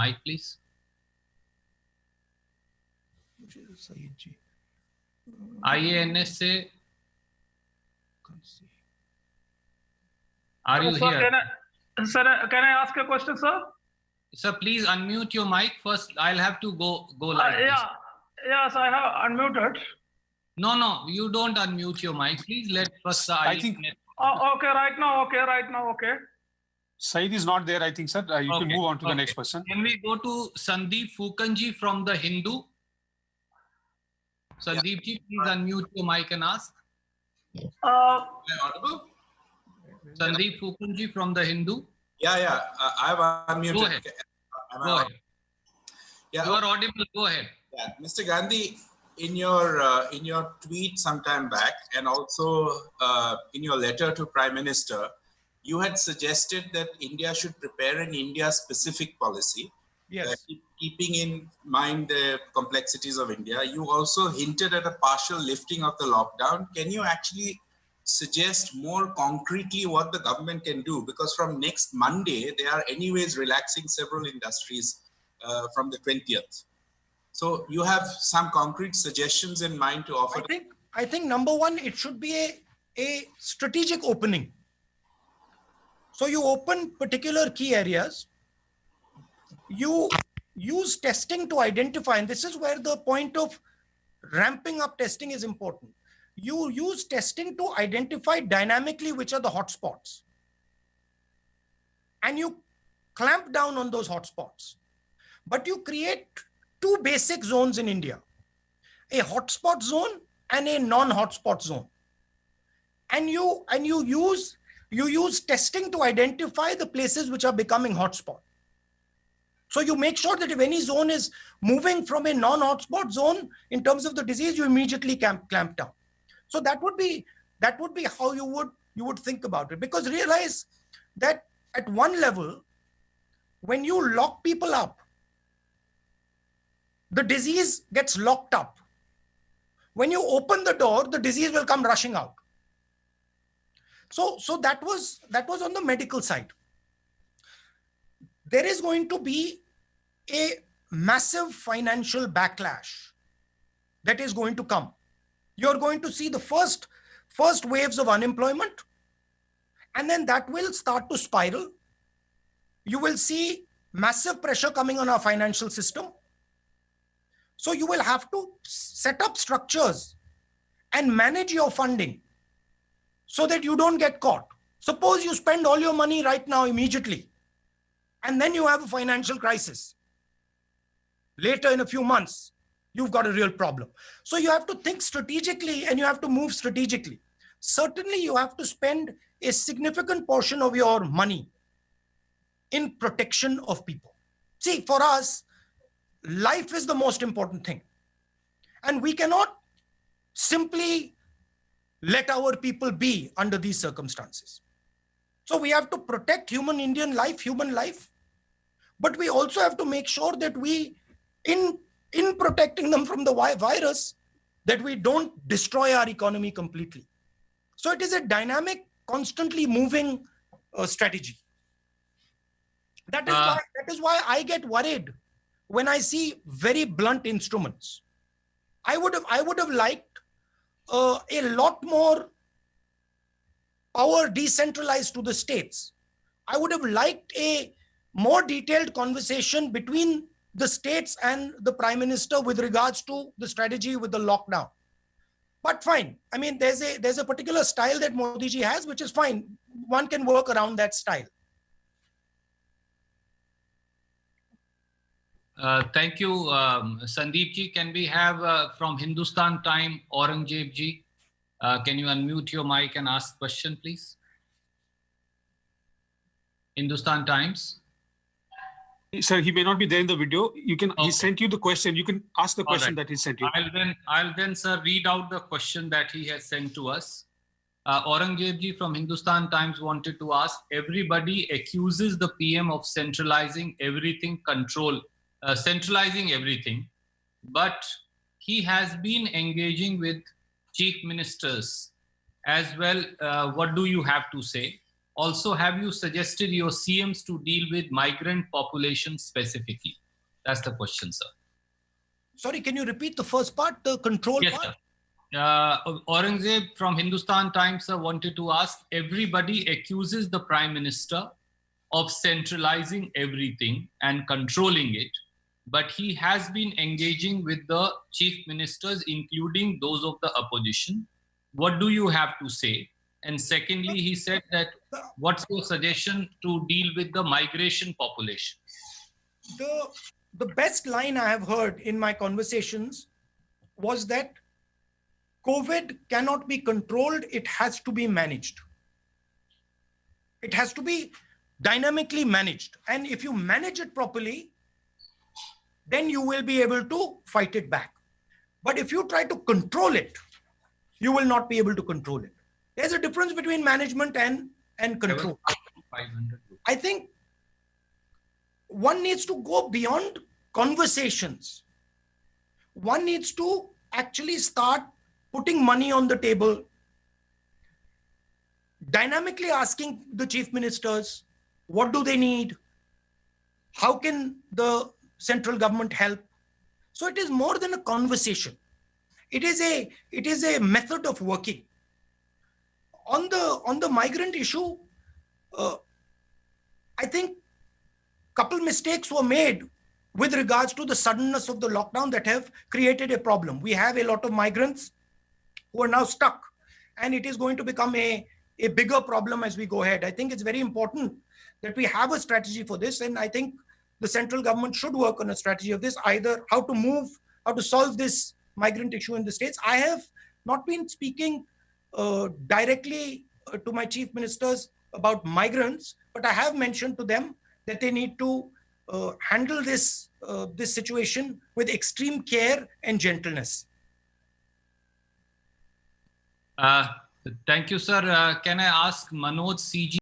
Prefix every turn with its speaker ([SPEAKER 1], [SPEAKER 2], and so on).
[SPEAKER 1] mic, please. IANS से, are you
[SPEAKER 2] sir,
[SPEAKER 1] here?
[SPEAKER 2] Can I ask a question, sir?
[SPEAKER 1] Sir, please unmute your mic first. I'll have to go like this.
[SPEAKER 2] Yes, I have unmuted.
[SPEAKER 1] No, you don't unmute your mic. Please let first the
[SPEAKER 3] I think.
[SPEAKER 2] Okay, right now. Okay.
[SPEAKER 3] Saeed is not there, I think, sir. You can move on to the next person.
[SPEAKER 1] Can we go to Sandeep Fukanji from the Hindu? Sandeep ji, please unmute your mic and ask.
[SPEAKER 4] Am I audible?
[SPEAKER 1] Sandeep Fukanji from the Hindu.
[SPEAKER 4] Yeah. I've unmuted.
[SPEAKER 1] Go ahead. Go ahead.
[SPEAKER 4] Yeah.
[SPEAKER 1] You are audible. Go ahead.
[SPEAKER 4] Yeah, Mr. Gandhi, in your tweet sometime back, and also in your letter to Prime Minister, you had suggested that India should prepare an India-specific policy.
[SPEAKER 2] Yes.
[SPEAKER 4] Keeping in mind the complexities of India, you also hinted at a partial lifting of the lockdown. Can you actually suggest more concretely what the government can do? Because from next Monday, they are anyways relaxing several industries from the 20th. So you have some concrete suggestions in mind to offer?
[SPEAKER 5] I think number one, it should be a strategic opening. So you open particular key areas. You use testing to identify, and this is where the point of ramping up testing is important. You use testing to identify dynamically which are the hotspots. And you clamp down on those hotspots. But you create two basic zones in India, a hotspot zone and a non-hotspot zone. And you use testing to identify the places which are becoming hotspot. So you make sure that if any zone is moving from a non-hotspot zone in terms of the disease, you immediately clamp down. So that would be how you would think about it. Because realize that at one level, when you lock people up, the disease gets locked up. When you open the door, the disease will come rushing out. So that was on the medical side. There is going to be a massive financial backlash that is going to come. You're going to see the first waves of unemployment, and then that will start to spiral. You will see massive pressure coming on our financial system. So you will have to set up structures and manage your funding so that you don't get caught. Suppose you spend all your money right now immediately, and then you have a financial crisis. Later in a few months, you've got a real problem. So you have to think strategically and you have to move strategically. Certainly you have to spend a significant portion of your money in protection of people. See, for us, life is the most important thing. And we cannot simply let our people be under these circumstances. So we have to protect human life, but we also have to make sure that we, in protecting them from the virus, that we don't destroy our economy completely. So it is a dynamic, constantly moving strategy. That is why I get worried when I see very blunt instruments. I would have liked a lot more power decentralized to the states. I would have liked a more detailed conversation between the states and the Prime Minister with regards to the strategy with the lockdown. But fine. I mean, there's a particular style that Modi ji has, which is fine. One can work around that style.
[SPEAKER 1] Thank you, Sandeep ji. Can we have from Hindustan Time, Aurangzeb ji? Can you unmute your mic and ask question, please? Hindustan Times.
[SPEAKER 3] Sir, he may not be there in the video. You can. Okay. He sent you the question. You can ask the question that he sent you.
[SPEAKER 1] I'll then, sir, read out the question that he has sent to us. Aurangzeb ji from Hindustan Times wanted to ask: everybody accuses the PM of centralizing everything, centralizing everything, but he has been engaging with chief ministers as well. What do you have to say? Also, have you suggested your CMs to deal with migrant population specifically? That's the question, sir.
[SPEAKER 5] Sorry, can you repeat the first part, the control
[SPEAKER 1] Yes,
[SPEAKER 5] part?
[SPEAKER 1] sir. Aurangzeb from Hindustan Times sir, wanted to ask, everybody accuses the Prime Minister of centralizing everything and controlling it, but he has been engaging with the chief ministers, including those of the opposition. What do you have to say? And secondly, he said that, what's your suggestion to deal with the migration population?
[SPEAKER 5] The best line I have heard in my conversations was that COVID cannot be controlled, it has to be managed. It has to be dynamically managed. And if you manage it properly, then you will be able to fight it back. But if you try to control it, you will not be able to control it. There's a difference between management and control.
[SPEAKER 1] 500.
[SPEAKER 5] I think one needs to go beyond conversations. One needs to actually start putting money on the table, dynamically asking the chief ministers, what do they need? How can the central government help? So it is more than a conversation. It is a method of working. On the migrant issue, I think a couple mistakes were made with regards to the suddenness of the lockdown that have created a problem. We have a lot of migrants who are now stuck, and it is going to become a bigger problem as we go ahead. I think it's very important that we have a strategy for this, and I think the central government should work on a strategy of this, either how to solve this migrant issue in the states. I have not been speaking directly to my chief ministers about migrants, but I have mentioned to them that they need to handle this situation with extreme care and gentleness.
[SPEAKER 1] Thank you, sir. Can I ask Manoj CG?